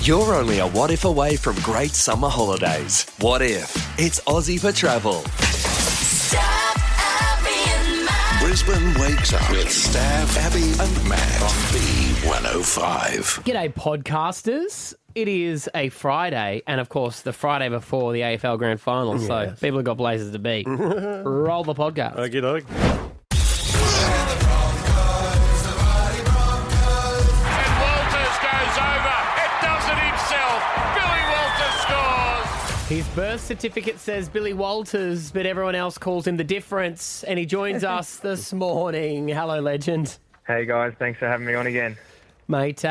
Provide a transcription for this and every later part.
You're only a what if away from great summer holidays. What if? It's Aussie for travel. Brisbane wakes up with Stav, Abby and Matt on B105. G'day, podcasters. It is a Friday, and of course, the Friday before the AFL Grand Final, so people have got places to be. Roll the podcast. Okie doke. His birth certificate says Billy Walters, but everyone else calls him the difference, and he joins us this morning. Hello, legend. Hey guys, thanks for having me on again. Mate,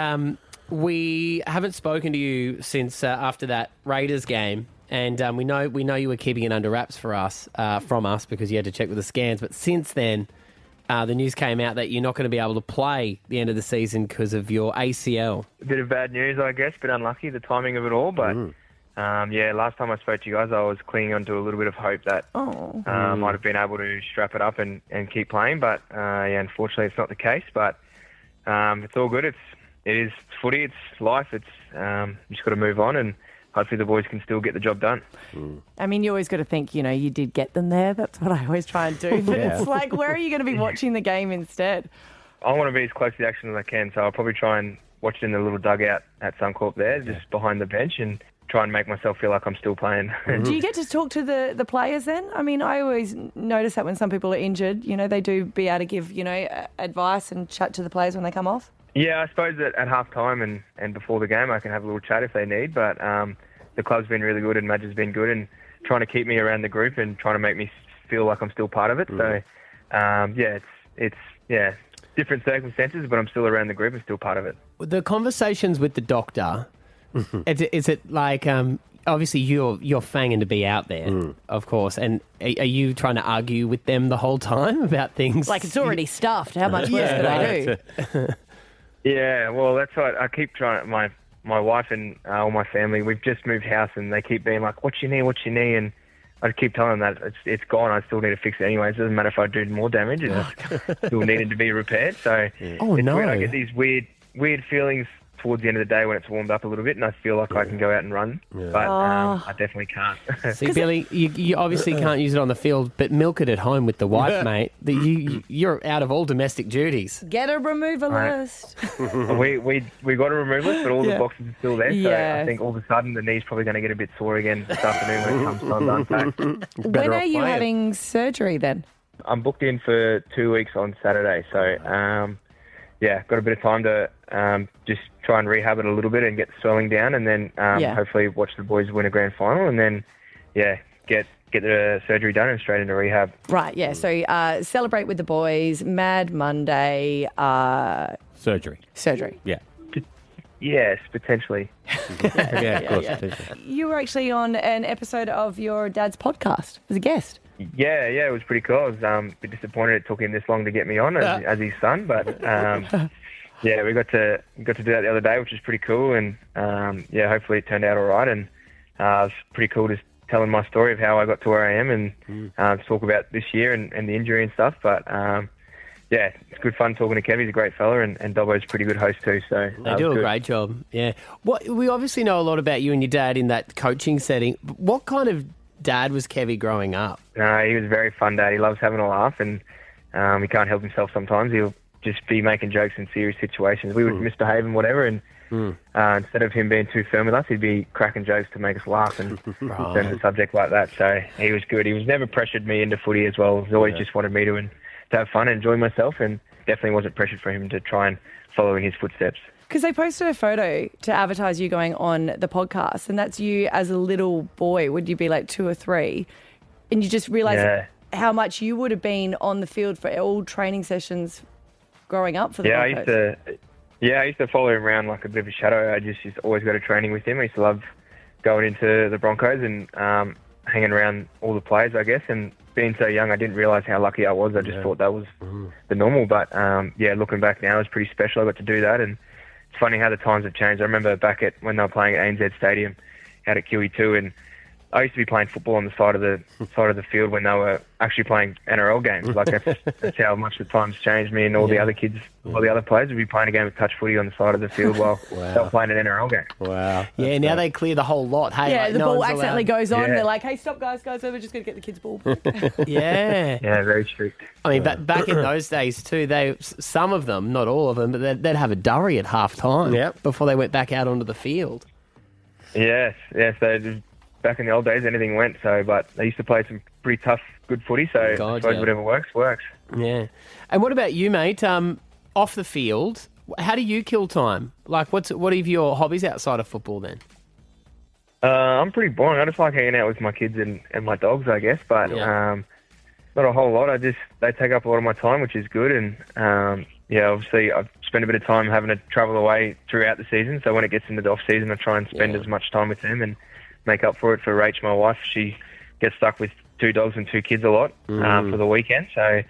we haven't spoken to you since after that Raiders game, and we know you were keeping it under wraps from us because you had to check with the scans. But since then, the news came out that you're not going to be able to play the end of the season because of your ACL. A bit of bad news, I guess, but unlucky, the timing of it all. But last time I spoke to you guys, I was clinging on to a little bit of hope that might have been able to strap it up and keep playing. But unfortunately, it's not the case. But it's all good. It is footy. It's life. It's just got to move on, and hopefully the boys can still get the job done. I mean, you always got to think, you did get them there. That's what I always try and do. But it's like, where are you going to be watching the game instead? I want to be as close to the action as I can, so I'll probably try and watch it in the little dugout at Suncorp there, just behind the bench, and try and make myself feel like I'm still playing. Do you get to talk to the players then? I mean, I always notice that when some people are injured, they do be able to give, advice and chat to the players when they come off. Yeah, I suppose that at half-time and before the game I can have a little chat if they need, but the club's been really good and Madge has been good and trying to keep me around the group and trying to make me feel like I'm still part of it. So, it's different circumstances, but I'm still around the group and still part of it. The conversations with the doctor... Is it like, obviously you're fanging to be out there, of course, and are you trying to argue with them the whole time about things? Like, it's already stuffed. How much worse could I do? Yeah, well, that's what I keep trying. My wife and all my family, we've just moved house, and they keep being like, what's your knee? And I keep telling them that it's gone. I still need to fix it anyway. It doesn't matter if I do more damage. It's still needed to be repaired. So it's weird. I get these weird feelings towards the end of the day when it's warmed up a little bit and I feel like I can go out and run, but I definitely can't. See, Billy, you obviously can't use it on the field, but milk it at home with the wife, mate. You're out of all domestic duties. Get a removal list. We got a removal list, but all the boxes are still there, so I think all of a sudden the knee's probably going to get a bit sore again this afternoon when it comes time to unpack. When are you having surgery then? I'm booked in for 2 weeks on Saturday, so got a bit of time to just try and rehab it a little bit and get the swelling down, and then hopefully watch the boys win a grand final, and then get the surgery done and straight into rehab. Right, yeah. So celebrate with the boys. Mad Monday. Surgery. Yeah. Yes, potentially. Of course. You were actually on an episode of your dad's podcast as a guest. Yeah, it was pretty cool. I was a bit disappointed it took him this long to get me on as his son, but we got to do that the other day, which is pretty cool, and hopefully it turned out all right, and it was pretty cool just telling my story of how I got to where I am and talk about this year and the injury and stuff, but it's good fun talking to Kev. He's a great fella, and Dobbo's a pretty good host too. So they do a great job. Yeah. We obviously know a lot about you and your dad in that coaching setting. What kind of dad was Kevy growing up? He was a very fun dad. He loves having a laugh, and he can't help himself sometimes. He'll just be making jokes in serious situations. We would misbehave and whatever, and instead of him being too firm with us, he'd be cracking jokes to make us laugh and turn the subject like that. So he was good. He was never pressured me into footy as well. He always just wanted me to have fun and enjoy myself, and definitely wasn't pressured for him to try and follow in his footsteps. Because they posted a photo to advertise you going on the podcast, and that's you as a little boy. Would you be like 2 or 3? And you just realise how much you would have been on the field for all training sessions growing up for the Broncos. I used to follow him around like a bit of a shadow. I just used to always go to training with him. I used to love going into the Broncos and hanging around all the players, I guess. And being so young, I didn't realise how lucky I was. I just thought that was the normal. But looking back now, it's pretty special. I got to do that, and it's funny how the times have changed. I remember back when they were playing at ANZ Stadium out at QE2, and I used to be playing football on the side of the field when they were actually playing NRL games. Like that's how much the times changed. Me and all the other kids, all the other players would be playing a game of touch footy on the side of the field while they were playing an NRL game. Wow. Yeah, now they clear the whole lot. Hey, Yeah, like, the no ball one's accidentally allowed- goes on. Yeah. They're like, hey, stop, guys, we're just going to get the kids' ball back. Yeah. Yeah, very strict. I mean, back in those days too, some of them, not all of them, but they'd have a durry at half time before they went back out onto the field. Yes. So just back in the old days, anything went. So, but they used to play some pretty tough, good footy. So I suppose whatever works. Yeah. And what about you, mate? Off the field, how do you kill time? Like, what are your hobbies outside of football then? I'm pretty boring. I just like hanging out with my kids and my dogs, I guess. But not a whole lot. They take up a lot of my time, which is good. And obviously I've spent a bit of time having to travel away throughout the season. So when it gets into the off season, I try and spend as much time with them and make up for it. For Rach, my wife, she gets stuck with 2 dogs and 2 kids a lot for the weekend. So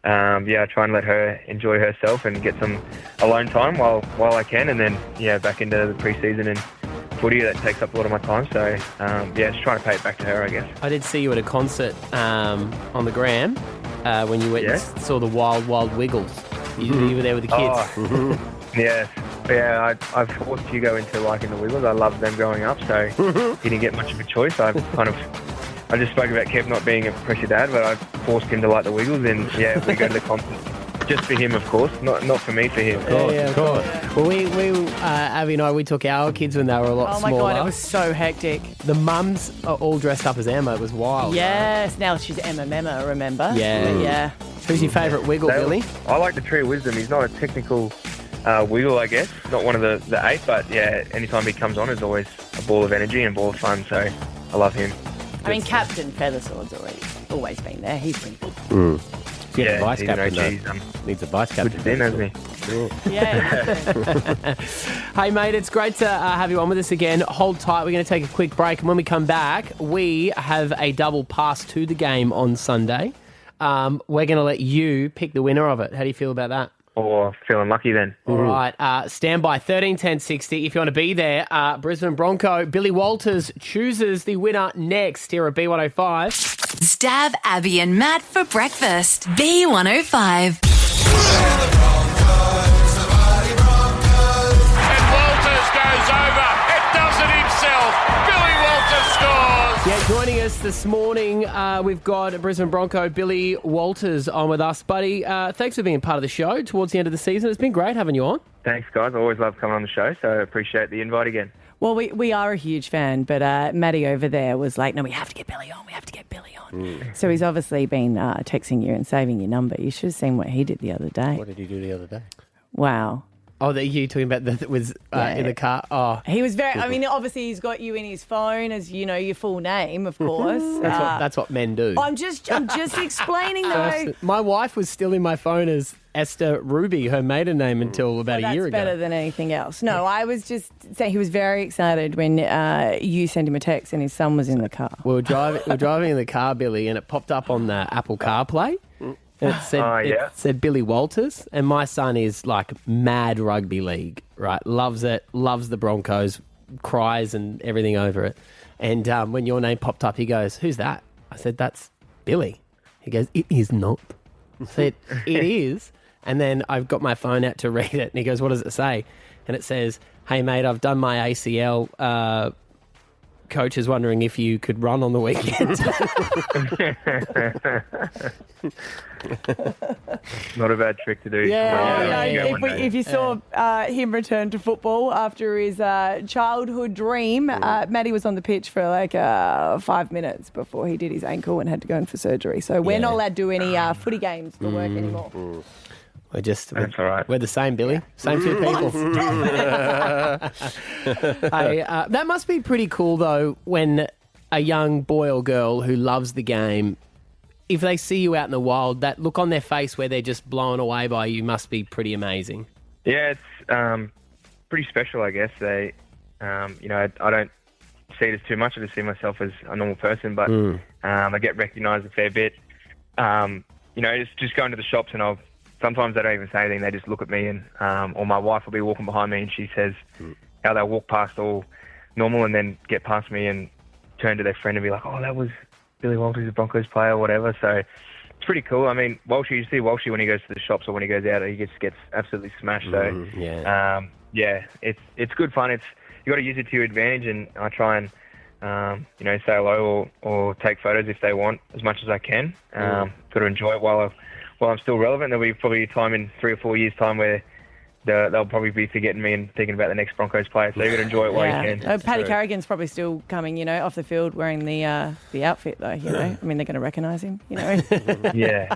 I try and let her enjoy herself and get some alone time while I can. And then back into the pre-season and footy that takes up a lot of my time. So just trying to pay it back to her, I guess. I did see you at a concert on the gram when you went and saw the Wild Wiggles. You were there with the kids. Yes. Yeah, I forced Hugo into liking the Wiggles. I loved them growing up, so he didn't get much of a choice. I just spoke about Kev not being a pressure dad, but I forced him to like the Wiggles, and we go to the concert. Just for him, of course. Not for me, for him. Of course. Well, we Abby and I, we took our kids when they were a lot smaller. Oh, my God, it was so hectic. The mums are all dressed up as Emma. It was wild. Yes, now she's Emma, remember? Yeah. Yeah. Who's your favourite Wiggle, Billy? I like the Tree of Wisdom. He's not a technical Wiggle, I guess. Not one of the 8, but anytime he comes on, it's always a ball of energy and a ball of fun, so I love him. I mean, Captain Feathersword's always been there. He's been good. Yeah, vice captain, needs a vice captain. Good then, hasn't he? Yeah. Hey, mate, it's great to have you on with us again. Hold tight. We're going to take a quick break. And when we come back, we have a double pass to the game on Sunday. We're going to let you pick the winner of it. How do you feel about that? Or feeling lucky then. All right. Stand by 13 10 60. If you want to be there, Brisbane Bronco Billy Walters chooses the winner next here at B105. Stab Abby and Matt for breakfast. B105. And Walters goes over. It does it himself. Billy Walters scores. Yeah, joining us this morning, we've got Brisbane Bronco Billy Walters on with us. Buddy, thanks for being part of the show towards the end of the season. It's been great having you on. Thanks, guys. I always love coming on the show, so I appreciate the invite again. Well, we are a huge fan, but Maddie over there was like, no, we have to get Billy on. We have to get Billy on. So he's obviously been texting you and saving your number. You should have seen what he did the other day. What did he do the other day? Wow. Oh, that you talking about that was in the car? Oh, He was very, I mean, obviously he's got you in his phone as, your full name, of course. that's what men do. I'm just explaining though. My wife was still in my phone as Esther Ruby, her maiden name, until about a year ago. That's better than anything else. No, I was just saying he was very excited when you sent him a text and his son was in the car. We were driving in the car, Billy, and it popped up on the Apple CarPlay. And it said Billy Walters, and my son is like mad rugby league, right? Loves it, loves the Broncos, cries and everything over it. And when your name popped up, he goes, "Who's that?" I said, "That's Billy." He goes, "It is not." I said, "It is." And then I've got my phone out to read it, and he goes, "What does it say?" And it says, "Hey mate, I've done my ACL. Coach is wondering if you could run on the weekend." Not a bad trick to do. If you saw him return to football after his childhood dream, Matty was on the pitch for like 5 minutes before he did his ankle and had to go in for surgery. So we're not allowed to do any footy games for work anymore. That's all right. We're the same, Billy. Same two people. Hey, that must be pretty cool, though, when a young boy or girl who loves the game, if they see you out in the wild, that look on their face where they're just blown away by you must be pretty amazing. Yeah, it's pretty special, I guess. I don't see it as too much. I just see myself as a normal person, but I get recognised a fair bit. It's just going to the shops and sometimes they don't even say anything. They just look at me and or my wife will be walking behind me and she says how they walk past all normal and then get past me and turn to their friend and be like, "Oh, that was Billy Walters, a Broncos player," or whatever. So it's pretty cool. I mean, you see Walshy when he goes to the shops or when he goes out, he just gets absolutely smashed. So it's good fun. You got to use it to your advantage, and I try and say hello or take photos if they want as much as I can. Got to enjoy it while I'm still relevant. There'll be probably a time in 3 or 4 years' time where they'll probably be forgetting me and thinking about the next Broncos player. So you got to enjoy it while you can. Paddy Carrigan's probably still coming, off the field wearing the outfit though. I mean, they're going to recognise him. Yeah,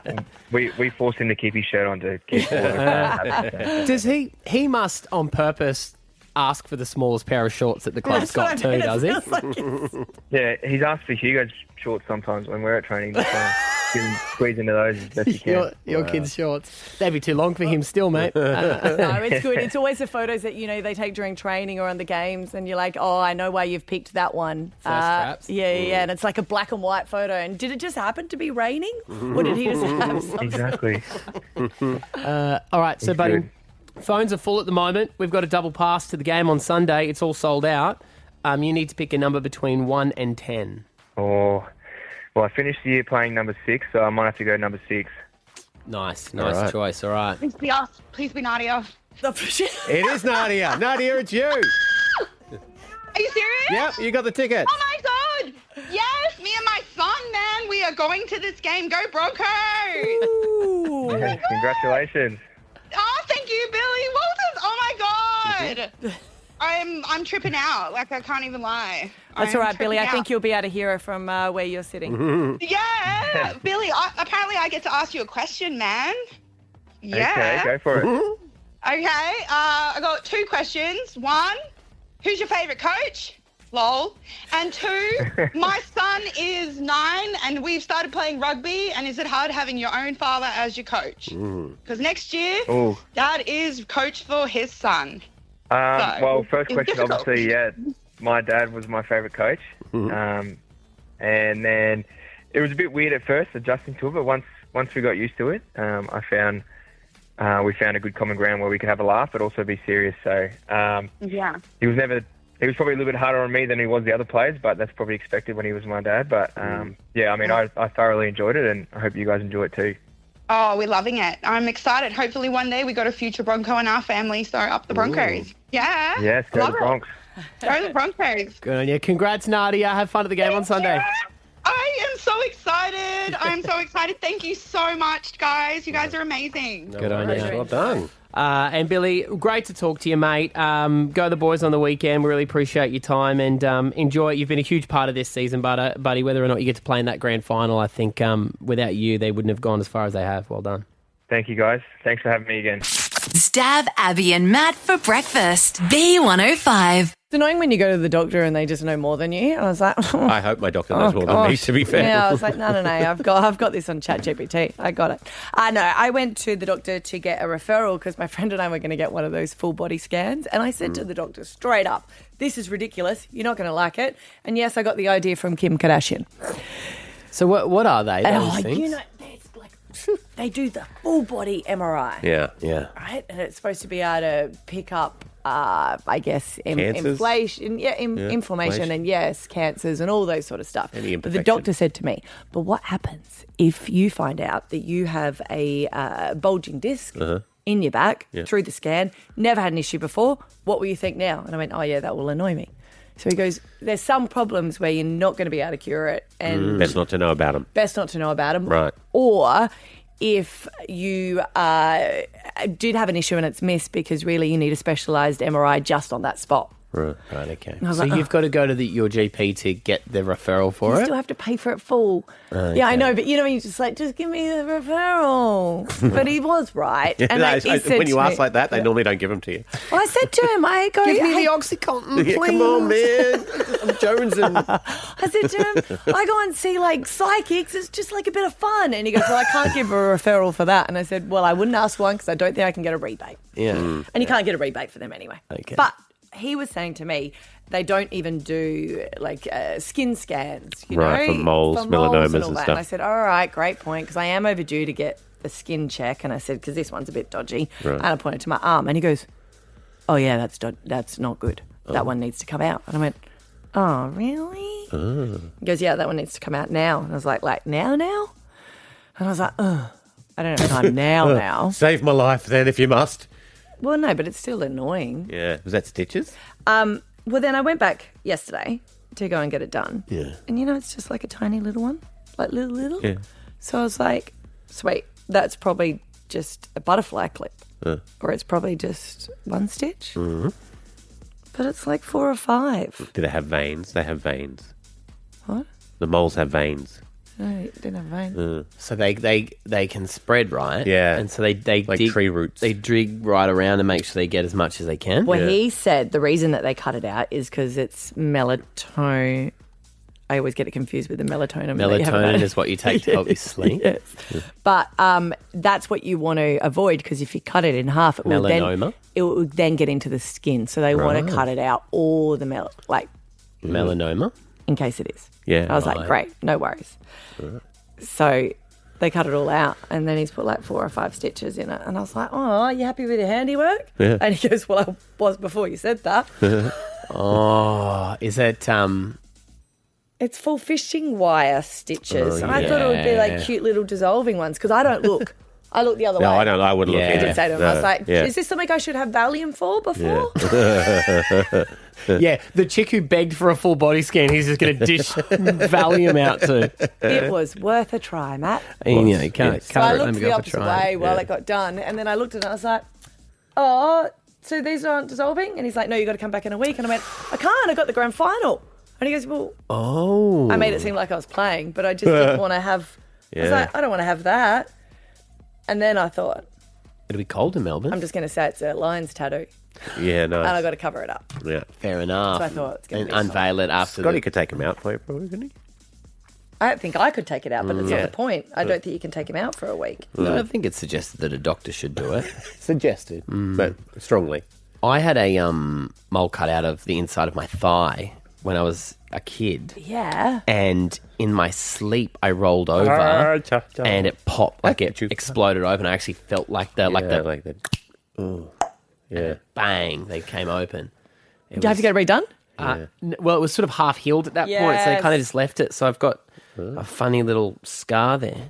we forced him to keep his shirt on to keep. Does he must on purpose ask for the smallest pair of shorts that the club's got too, does he? Yeah, he's asked for Hugo's shorts sometimes when we're at training. Squeeze into those as best you can. Your kids' shorts. They'd be too long for him still, mate. No, it's good. It's always the photos that, they take during training or on the games and you're like, oh, I know why you've picked that one. First straps. Yeah. And it's like a black and white photo. And did it just happen to be raining? Or did he just have something? Exactly. All right, so, buddy, phones are full at the moment. We've got a double pass to the game on Sunday. It's all sold out. You need to pick a number between 1 and 10. Oh... Well, I finished the year playing number 6, so I might have to go number 6. Nice choice. All right. Please be us. Please be Nadia. It is Nadia. Nadia, it's you. Are you serious? Yep, you got the ticket. Oh my God! Yes, me and my son, man, we are going to this game. Go Broncos! Ooh. Yeah, congratulations. Oh, thank you, Billy Walters. Oh my God. I'm tripping out. Like, I can't even lie. That's all right, Billy. I think you'll be able to hear her from where you're sitting. Yeah. Billy, apparently I get to ask you a question, man. Yeah. Okay, go for it. Okay, I got 2 questions. 1, who's your favourite coach? Lol. And 2, my son is 9 and we've started playing rugby, and is it hard having your own father as your coach? Because next year, Dad is coach for his son. Well, first question, obviously, my dad was my favourite coach. And then it was a bit weird at first adjusting to it, but once we got used to it, we found a good common ground where we could have a laugh but also be serious. So he was probably a little bit harder on me than he was the other players, but that's probably expected when he was my dad. But I thoroughly enjoyed it, and I hope you guys enjoy it too. Oh, we're loving it. I'm excited. Hopefully one day we got a future Bronco in our family, so up the Broncos. Ooh. Yeah. Yes, go the Bronx. Go the Broncos. Good on you. Congrats, Nadia. Have fun at the game on Sunday. I am so excited. I'm so excited. Thank you so much, guys. You guys are amazing. Good on you. Well done. And Billy, great to talk to you, mate. Go the boys on the weekend. We really appreciate your time and enjoy it. You've been a huge part of this season, buddy. Whether or not you get to play in that grand final, I think without you, they wouldn't have gone as far as they have. Well done. Thank you, guys. Thanks for having me again. Stab Abby and Matt for breakfast. B105. It's annoying when you go to the doctor and they just know more than you. And I was like, I hope my doctor knows more than me, to be fair. Yeah, I was like, no. I've got this on ChatGPT. I got it. No, I went to the doctor to get a referral because my friend and I were going to get one of those full body scans. And I said to the doctor straight up, this is ridiculous. You're not going to like it. And yes, I got the idea from Kim Kardashian. So what are they? They do the full body MRI. Yeah. Right? And it's supposed to be able to pick up, I guess, inflation. Inflammation and, yes, cancers and all those sort of stuff. Any but the doctor said to me, but what happens if you find out that you have a bulging disc in your back through the scan, never had an issue before, what will you think now? And I went, oh, yeah, that will annoy me. So he goes, there's some problems where you're not going to be able to cure it. And best not to know about them. Right. Or if you did have an issue and it's missed because really you need a specialised MRI just on that spot. Right, okay. So you've got to go to your GP to get the referral for it? You still have to pay for it full. Okay. Yeah, I know, but you're just like, just give me the referral. But he was right. And when you ask like that, they normally don't give them to you. Well, I said to him, give me the OxyContin, please. Come on, man. I'm jonesing. I said to him, I go and see psychics. It's just like a bit of fun. And he goes, well, I can't give a referral for that. And I said, well, I wouldn't ask one because I don't think I can get a rebate. Yeah. And you can't get a rebate for them anyway. Okay. But he was saying to me, they don't even do skin scans, for moles, melanomas and stuff. And I said, all right, great point, because I am overdue to get a skin check. And I said, because this one's a bit dodgy. Right. And I pointed to my arm, and he goes, oh yeah, that's not good. That one needs to come out. And I went, oh, really? He goes, yeah, that one needs to come out now. And I was like now? And I was like, I don't have time now. Save my life then if you must. Well, no, but it's still annoying. Yeah. Was that stitches? Well, then I went back yesterday to go and get it done. Yeah. And, it's just like a tiny little one, like little. Yeah. So I was like, sweet, that's probably just a butterfly clip. Or it's probably just one stitch. Mm-hmm. But it's like 4 or 5. Do they have veins? They have veins. What? The moles have veins. No, it didn't have veins. So they can spread, right? Yeah. And so they Like dig, tree roots. They dig right around and make sure they get as much as they can. Well, he said the reason that they cut it out is because it's melatonin. I always get it confused with the melatonin. Melatonin is what you take to help you sleep. Yes. But that's what you want to avoid because if you cut it in half, it will then get into the skin. So they want to cut it out all the Melanoma? in case it is. Yeah. I was like, great, no worries. So they cut it all out and then he's put like 4 or 5 stitches in it. And I was like, oh, are you happy with your handiwork? Yeah. And he goes, well, I was before you said that. Oh, is it... It's full fishing wire stitches. I thought it would be like cute little dissolving ones because I don't look. I look the other way. No, I don't. I wouldn't Yeah. look I either. did say to him, I was like, is this something I should have Valium for before? Yeah, the chick who begged for a full body scan, he's just going to dish Valium out to. It was worth a try, Matt. You can't So I let looked me the go for opposite trying. way while it got done, and then I looked at it and I was like, oh, so these aren't dissolving? And he's like, no, you got to come back in a week. And I went, I can't, I got the grand final. And he goes, well, I made it seem like I was playing, but I just didn't want to have, I was like, I don't want to have that. And then I thought, It'll be cold in Melbourne. I'm just going to say it's a lion's tattoo, Yeah, nice. and I got to cover it up. Yeah. Fair enough. So I thought it's going And to be unveil it after Scotty could take him out for you, probably, couldn't he? I don't think I could take it out, but it's not the point. I don't think you can take him out for a week. No, I think it's suggested that a doctor should do it. Suggested, but strongly. I had a mole cut out of the inside of my thigh when I was a kid. Yeah. And in my sleep, I rolled over and it popped, like it exploded open. I actually felt like the Oh, yeah. bang, they came open. Do you have to get it redone? Well, it was sort of half healed at that point, so they Yes. kind of just left it. So I've got a funny little scar there.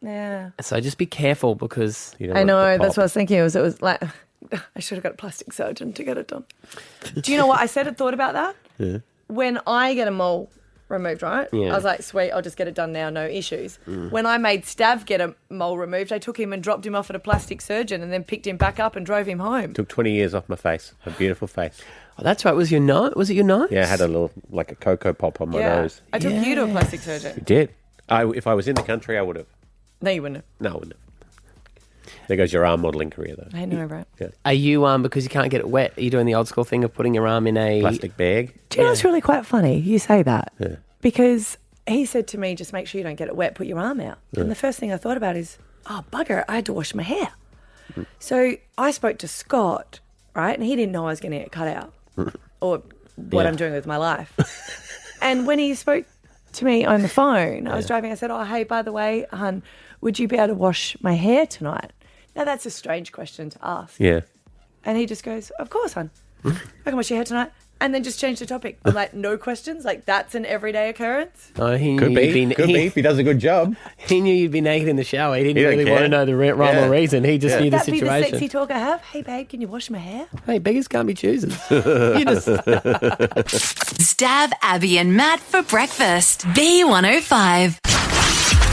Yeah. So just be careful because You don't I want it know, to that's pop. what I was thinking. It was like, I should have got a plastic surgeon to get it done. Do you know what I said and thought about that? Yeah. When I get a mole removed, right? Yeah. I was like, sweet, I'll just get it done now, no issues. When I made Stav get a mole removed, I took him and dropped him off at a plastic surgeon and then picked him back up and drove him home. Took 20 years off my face. A beautiful face. oh, that's right. Was your nose? Was it your nose? Yeah, I had a little, like a cocoa pop on my nose. I took you to a plastic surgeon. You did. If I was in the country, I would have. No, you wouldn't have. No, I wouldn't have. There goes your arm modelling career, though. I know, right? Are you because you can't get it wet? Are you doing the old school thing of putting your arm in a Plastic bag. Do you know what's really quite funny? You say that. Because he said to me, just make sure you don't get it wet, put your arm out. And the first thing I thought about is, oh, bugger, I had to wash my hair. So I spoke to Scott, right? And he didn't know I was going to get cut out or what I'm doing with my life. And when he spoke to me on the phone, I was driving, I said, oh, hey, by the way, hon, would you be able to wash my hair tonight? Now, that's a strange question to ask. Yeah. And he just goes, of course, hon. I can wash your hair tonight. And then just change the topic. I'm like, no questions? Like, that's an everyday occurrence? Oh, he Could knew be. you'd Could be if he does a good job. He knew you'd be naked in the shower. He didn't He don't really care. want to know the rhyme or reason. He just knew the Would that be the situation. sexy talk I have? Hey, babe, can you wash my hair? Hey, beggars can't be choosers. You just Stab Abby and Matt for breakfast. B105.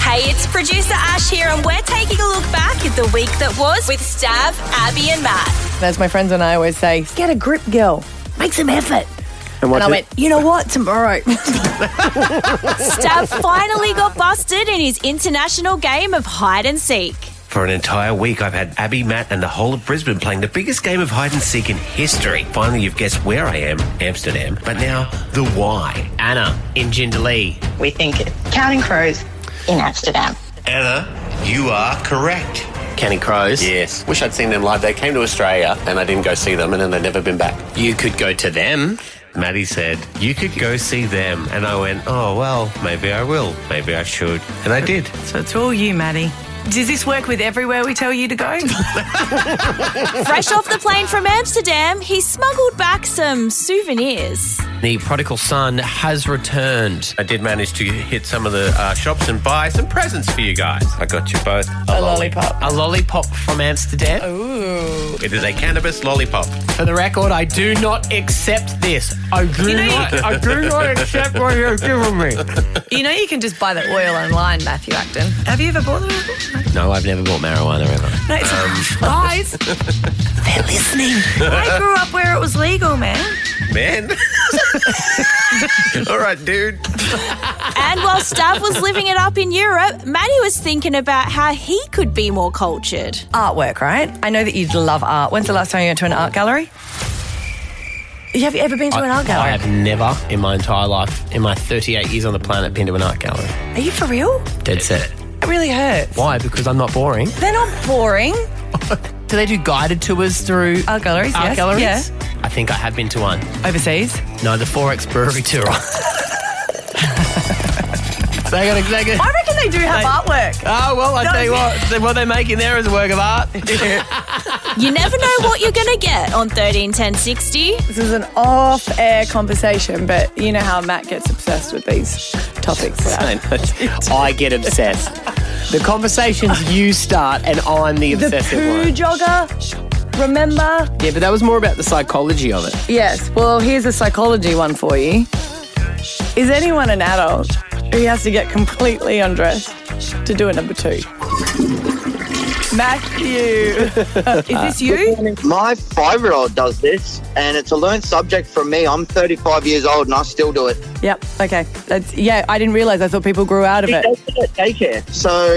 Hey, it's producer Ash here, and we're taking a look back at the week that was with Stav, Abby, and Matt. As my friends and I always say, get a grip, girl. Make some effort. And I went, you know what? Tomorrow. Stav finally got busted in his international game of hide and seek. For an entire week, I've had Abby, Matt, and the whole of Brisbane playing the biggest game of hide and seek in history. Finally, you've guessed where I am, Amsterdam. But now, the why. Anna in Jindalee. We think Counting Crows in Amsterdam. Anna, you are correct. Counting Crows? Yes. Wish I'd seen them live. They came to Australia and I didn't go see them and then they've never been back. You could go to them. Maddie said, you could go see them. And I went, oh, well, maybe I will. Maybe I should. And I did. So it's all you, Maddie. Does this work with everywhere we tell you to go? Fresh off the plane from Amsterdam, he smuggled back some souvenirs. The prodigal son has returned. I did manage to hit some of the shops and buy some presents for you guys. I got you both A lollipop. A lollipop from Amsterdam. Ooh. It is a cannabis lollipop. For the record, I do not accept this. I do not accept what you're giving me. You know you can just buy the oil online, Matthew Acton. Have you ever bought the oil? No, I've never bought marijuana ever. No, it's guys, they're listening. I grew up where it was legal, man. Man. All right, dude. And while Stav was living it up in Europe, Maddie was thinking about how he could be more cultured. Artwork, right? I know that you'd love art. When's the last time you went to an art gallery? Have you ever been to an art gallery? I have never in my entire life, in my 38 years on the planet, been to an art gallery. Are you for real? Dead set. It really hurts. Why? Because I'm not boring. They're not boring. Do they do guided tours through art galleries? Art yes. galleries? Yeah. I think I have been to one. Overseas? No, the 4X Brewery tour. They got I reckon they do have artwork. Oh, well, I tell you what they're making there is a work of art. You never know what you're going to get on 131060. This is an off-air conversation, but you know how Matt gets obsessed with these topics. I get obsessed. The conversations you start and I'm the obsessive one. The poo jogger, remember? Yeah, but that was more about the psychology of it. Yes, well, here's a psychology one for you. Is anyone an adult who has to get completely undressed to do a number 2? Matthew, is this you? My 5-year-old does this, and it's a learned subject from me. I'm 35 years old, and I still do it. Yep. Okay. I didn't realise. I thought people grew out of it. Daycare. So,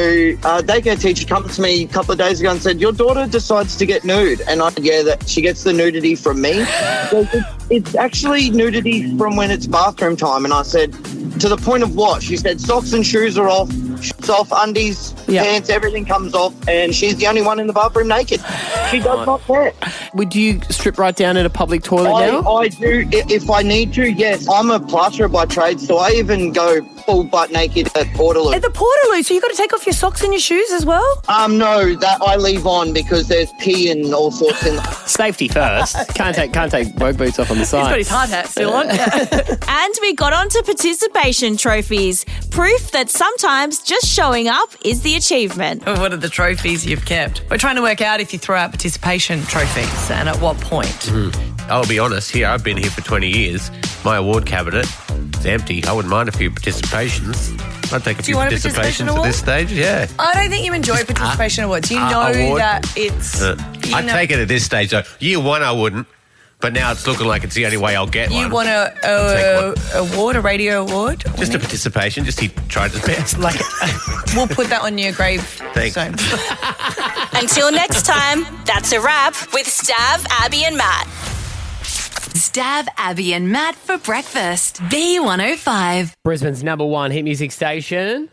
daycare teacher comes to me a couple of days ago and said, "Your daughter decides to get nude," and I said, "Yeah, that she gets the nudity from me." So it's actually nudity from when it's bathroom time, and I said, "To the point of what?" She said, "Socks and shoes are off, shorts off, undies, pants, everything comes off, and she's the only one in the bathroom naked. She does not care." Would you strip right down in a public toilet now? I do, if I need to, yes. I'm a plasterer by trade, so I even go full butt naked at Portaloo. At the Portaloo, so you got to take off your socks and your shoes as well? No, that I leave on because there's pee and all sorts in. Safety first. Can't take work boots off on the side. He's got his hard hat still on. And we got on to participation trophies. Proof that sometimes just showing up is the achievement. What are the trophies you've kept? We're trying to work out if you throw out participation trophies and at what point. I'll be honest, I've been here for 20 years. My award cabinet is empty. I wouldn't mind a few participations. I'd take a few participations at this stage, yeah. I don't think you enjoy participation awards. You know award? that it's... I'd take it at this stage, though. Year 1, I wouldn't. But now it's looking like it's the only way I'll get one. You want a award, a radio award? Just a participation. Just he tried his best. We'll put that on your grave. Thanks. Until next time, that's a wrap with Stav, Abby and Matt. Stav, Abby and Matt for breakfast. B105. Brisbane's number 1 hit music station.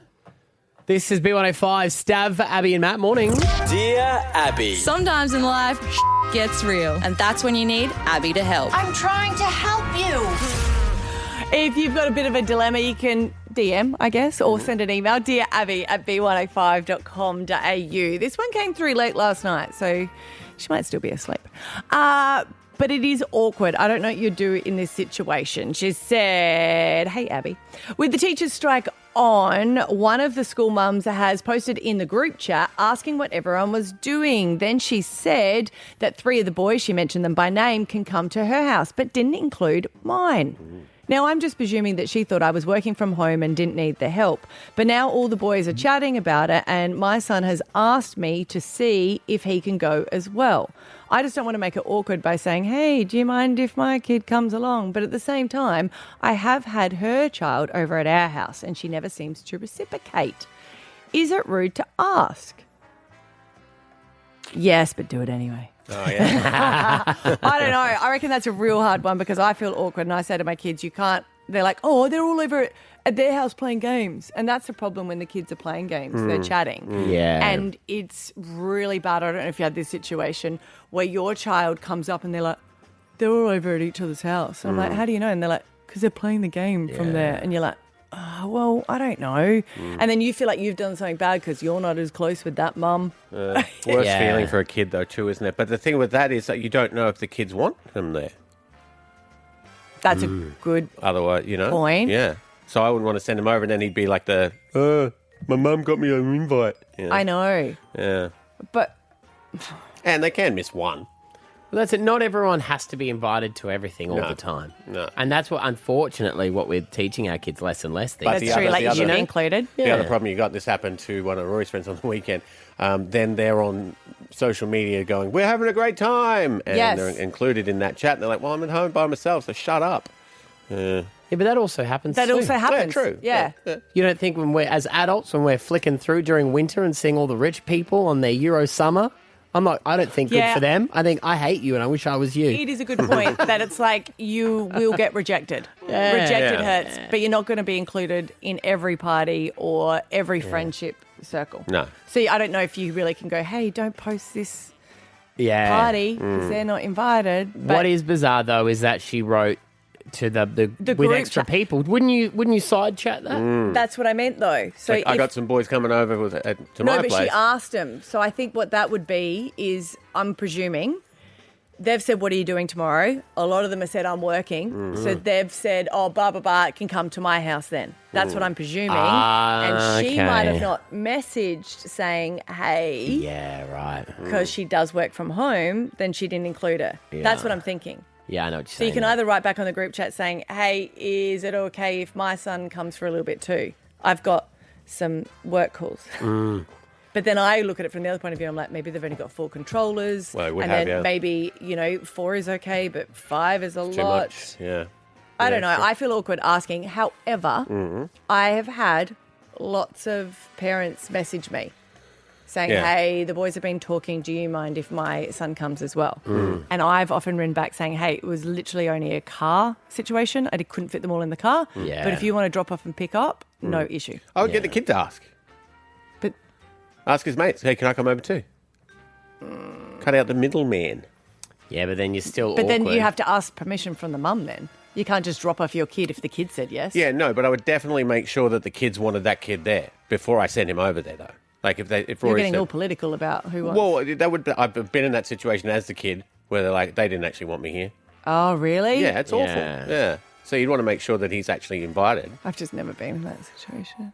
This is B105, Stav, Abby and Matt. Morning. Dear Abby. Sometimes in life, gets real. And that's when you need Abby to help. I'm trying to help you. If you've got a bit of a dilemma, you can DM, I guess, or send an email, Dear Abby at b105.com.au. This one came through late last night, so she might still be asleep. But it is awkward. I don't know what you'd do in this situation. She said, "Hey, Abby, with the teachers' strike on, one of the school mums has posted in the group chat asking what everyone was doing. Then she said that 3 of the boys, she mentioned them by name, can come to her house, but didn't include mine. Now, I'm just presuming that she thought I was working from home and didn't need the help. But now all the boys are chatting about it, and my son has asked me to see if he can go as well. I just don't want to make it awkward by saying, hey, do you mind if my kid comes along? But at the same time, I have had her child over at our house and she never seems to reciprocate. Is it rude to ask? Yes, but do it anyway. Oh, yeah. I don't know. I reckon that's a real hard one because I feel awkward and I say to my kids, you can't, they're like, oh, they're all over at their house playing games. And that's the problem when the kids are playing games. They're chatting. Yeah. And it's really bad. I don't know if you had this situation where your child comes up and they're like, they're all over at each other's house. And I'm like, how do you know? And they're like, because they're playing the game from there. And you're like, well, I don't know. And then you feel like you've done something bad because you're not as close with that mum. Worst Yeah. feeling for a kid, though, too, isn't it? But the thing with that is that you don't know if the kids want them there. That's a good Otherwise, you know. point. Yeah. So I wouldn't want to send him over, and then he'd be like my mum got me an invite. You know? I know. Yeah. But And they can miss one. Well, that's it. Not everyone has to be invited to everything all No. the time. No. And that's what, unfortunately, what we're teaching our kids less and less these But days. that's true. Like, you should be included. The other problem you got, this happened to one of Rory's friends on the weekend. Then they're on social media going, we're having a great time. And Yes. they're included in that chat. And they're like, well, I'm at home by myself, so shut up. Yeah, but that also happens That too. also happens. Yeah, true. Yeah. You don't think when we're, as adults, when we're flicking through during winter and seeing all the rich people on their Euro summer, I'm like, I don't think Yeah. good for them. I think I hate you and I wish I was you. It is a good point that it's like you will get rejected. Yeah. Rejected Yeah. hurts, but you're not going to be included in every party or every friendship circle. No. See, I don't know if you really can go, hey, don't post this Yeah. party because they're not invited. But What is bizarre though is that she wrote to the with group extra chat. people. Wouldn't you side chat that? That's what I meant, though. So Like, I if- got some boys coming over to no, my but place. she asked him. So I think what that would be is, I'm presuming, they've said, what are you doing tomorrow? A lot of them have said, I'm working. So they've said, oh, blah, blah, blah, it can come to my house then. That's what I'm presuming. And she might have okay. not messaged saying, hey, Yeah, right. because she does work from home, then she didn't include her. That's what I'm thinking. Yeah, I know what you're So saying. you can either write back on the group chat saying, hey, is it okay if my son comes for a little bit too? I've got some work calls. But then I look at it from the other point of view. I'm like, maybe they've only got 4 controllers. Well, it would and have, then yeah. maybe, 4 is okay, but 5 is a Too lot. much. Yeah. I don't know. I feel awkward asking. However, I have had lots of parents message me saying, Yeah. hey, the boys have been talking. Do you mind if my son comes as well? And I've often written back saying, hey, it was literally only a car situation. I couldn't fit them all in the car. Yeah. But if you want to drop off and pick up, no issue. I would get the kid to ask. But Ask his mates, hey, can I come over too? Cut out the middleman. Yeah, but then you're still But awkward. then you have to ask permission from the mum then. You can't just drop off your kid if the kid said yes. Yeah, no, but I would definitely make sure that the kids wanted that kid there before I send him over there, though. Like if You're Rory getting said, all political about who wants. well, that would. I've been in that situation as the kid where they're like, they didn't actually want me here. Oh, really? Yeah, it's awful. Yeah, so you'd want to make sure that he's actually invited. I've just never been in that situation.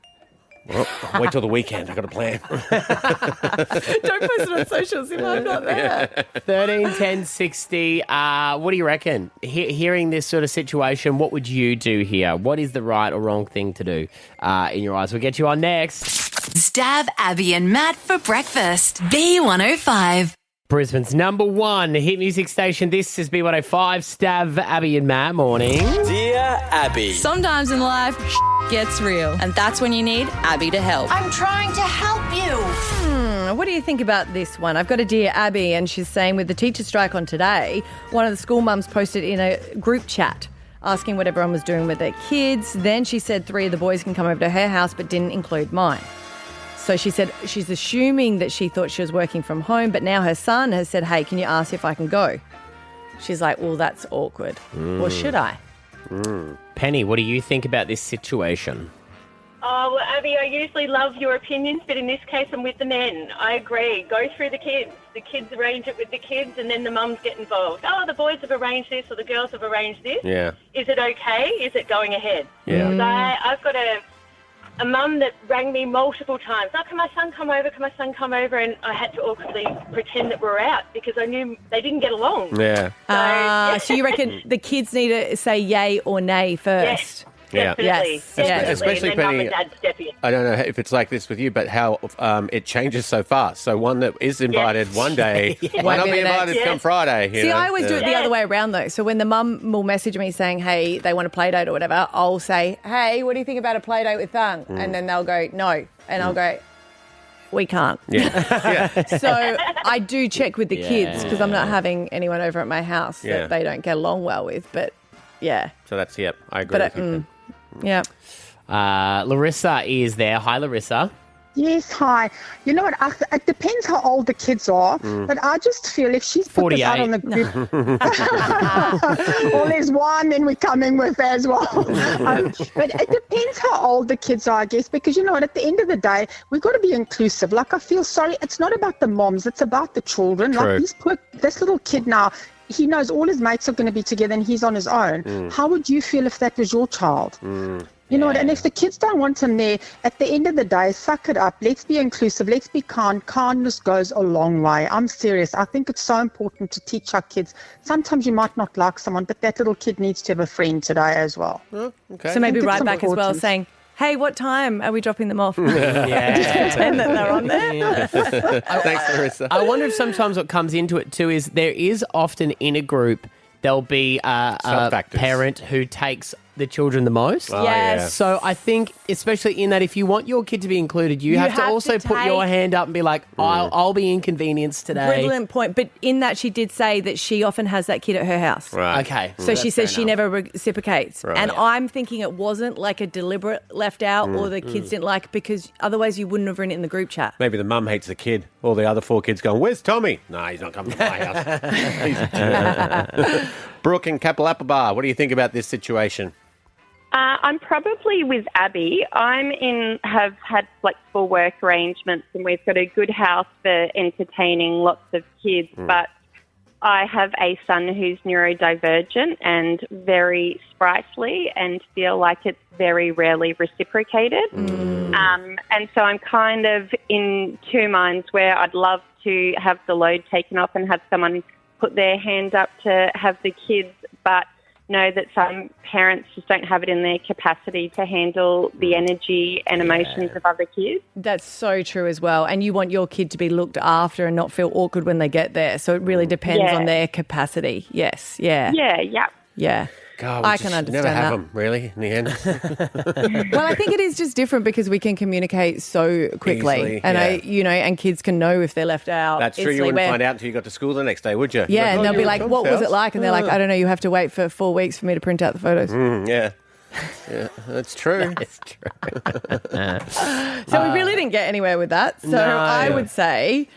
Well, wait till the weekend. I've got a plan. Don't post it on socials if I'm not there. 13, 10, 60. What do you reckon? Hearing this sort of situation, what would you do here? What is the right or wrong thing to do in your eyes? We'll get you on next. Stab Abby and Matt for breakfast. B105. Brisbane's number 1 hit music station. This is B105. Stav, Abby and Matt. Morning. Dear Abby. Sometimes in life, gets real. And that's when you need Abby to help. I'm trying to help you. What do you think about this one? I've got a Dear Abby, and she's saying with the teacher strike on today, one of the school mums posted in a group chat asking what everyone was doing with their kids. Then she said 3 of the boys can come over to her house, but didn't include mine. So she said she's assuming that she thought she was working from home, but now her son has said, hey, can you ask if I can go? She's like, well, that's awkward. Or should I? Penny, what do you think about this situation? Oh, well, Abby, I usually love your opinions, but in this case, I'm with the men. I agree. Go through the kids. The kids arrange it with the kids, and then the mums get involved. Oh, the boys have arranged this, or the girls have arranged this. Yeah. Is it okay? Is it going ahead? Yeah. 'Cause I've got a mum that rang me multiple times. Oh, can my son come over? Can my son come over? And I had to awkwardly pretend that we're out because I knew they didn't get along. Yeah. So you reckon the kids need to say yay or nay first? Yeah. Definitely. Yes. Definitely. Especially and then mum Penny- and dad step in. I don't know if it's like this with you, but how it changes so fast. So one that is invited one day might Won't not be be the next. invited come Friday. you See, know? I always do it the Yeah. other way around, though. So when the mum will message me saying, hey, they want a play date or whatever, I'll say, hey, what do you think about a play date with Thang? And then they'll go, no. And I'll go, we can't. Yeah. So I do check with the Yeah. kids because I'm not having anyone over at my house Yeah. that they don't get along well with. But, yeah. So that's, I agree But, with you. yeah. Larissa is there. Hi, Larissa. Yes, hi. You know what? It depends how old the kids are, but I just feel if she's put this out on the group, well, there's one, then we're coming with as well. But it depends how old the kids are, I guess, because you know what? At the end of the day, we've got to be inclusive. Like I feel sorry. It's not about the moms; it's about the children. True. Like this little kid now. He knows all his mates are going to be together and he's on his own. How would you feel if that was your child? You know what? And if the kids don't want him there, at the end of the day, suck it up. Let's be inclusive. Let's be kind. Kindness goes a long way. I'm serious. I think it's so important to teach our kids. Sometimes you might not like someone, but that little kid needs to have a friend today as well. So maybe right back as well saying, hey, what time are we dropping them off? Yeah. Just pretend that they're on there. Thanks, Larissa. I wonder if sometimes what comes into it too is there is often in a group there'll be a parent who takes the children the most. Oh, yes. Yeah. So I think, especially in that, if you want your kid to be included, you have to also put your hand up and be like, I'll be inconvenienced today. Brilliant point. But in that, she did say that she often has that kid at her house. Right. Okay. So she says she never reciprocates. Right. And I'm thinking it wasn't like a deliberate left out or the kids didn't like, because otherwise you wouldn't have written it in the group chat. Maybe the mum hates the kid. All the other 4 kids going, where's Tommy? No, he's not coming to my house. He's a Brooke in Kapalapa, what do you think about this situation? I'm probably with Abby. Have had flexible work arrangements and we've got a good house for entertaining lots of kids, but I have a son who's neurodivergent and very sprightly and feel like it's very rarely reciprocated. And so I'm kind of in two minds where I'd love to have the load taken off and have someone put their hand up to have the kids, but know that some parents just don't have it in their capacity to handle the energy and emotions of other kids. That's so true as well. And you want your kid to be looked after and not feel awkward when they get there. So it really depends on their capacity. Yes. Yeah. Yeah. God, I can understand never have that. them, really, in the end. Well, I think it is just different because we can communicate so quickly. Easily, and yeah. And kids can know if they're left out. That's true. You wouldn't find out until you got to school the next day, would you? Yeah, Like, and they'll be you're like, at what Tom's was it house? like? And they're like, I don't know, you have to wait for 4 weeks for me to print out the photos. Yeah, that's true. That's true. So we really didn't get anywhere with that. So I would say...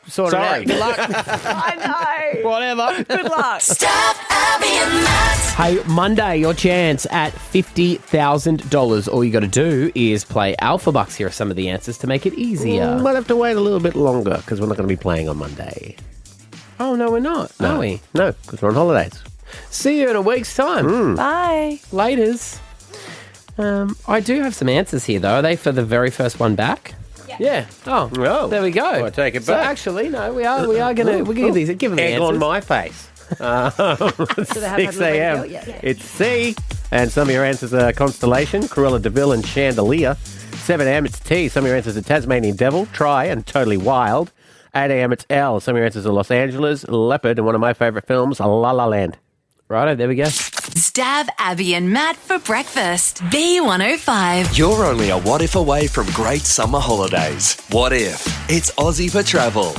Sorry. Good luck. I know. Whatever. Good luck. Stav, Abby and Matt. Hey, Monday, your chance at $50,000. All you got to do is play Alpha Bucks. Here are some of the answers to make it easier. Might have to wait a little bit longer because we're not going to be playing on Monday. Oh, no, we're not, are we? No, because we're on holidays. See you in a week's time. Bye. Laters. I do have some answers here, though. Are they for the very first one back? Yeah. Oh, there we go. I take it So back. actually, no, we are going to give them the Egg answers. on my face. they have 6 had a.m. a little bit? Yeah. It's C, and some of your answers are Constellation, Cruella de Vil, and Chandelier. 7 a.m. it's T. Some of your answers are Tasmanian Devil, Try, and Totally Wild. 8 a.m. it's L. Some of your answers are Los Angeles, Leopard, and one of my favourite films, La La Land. Righto, there we go. Stav, Abby and Matt for breakfast. B105. You're only a what if away from great summer holidays. What if? It's Aussie for travel.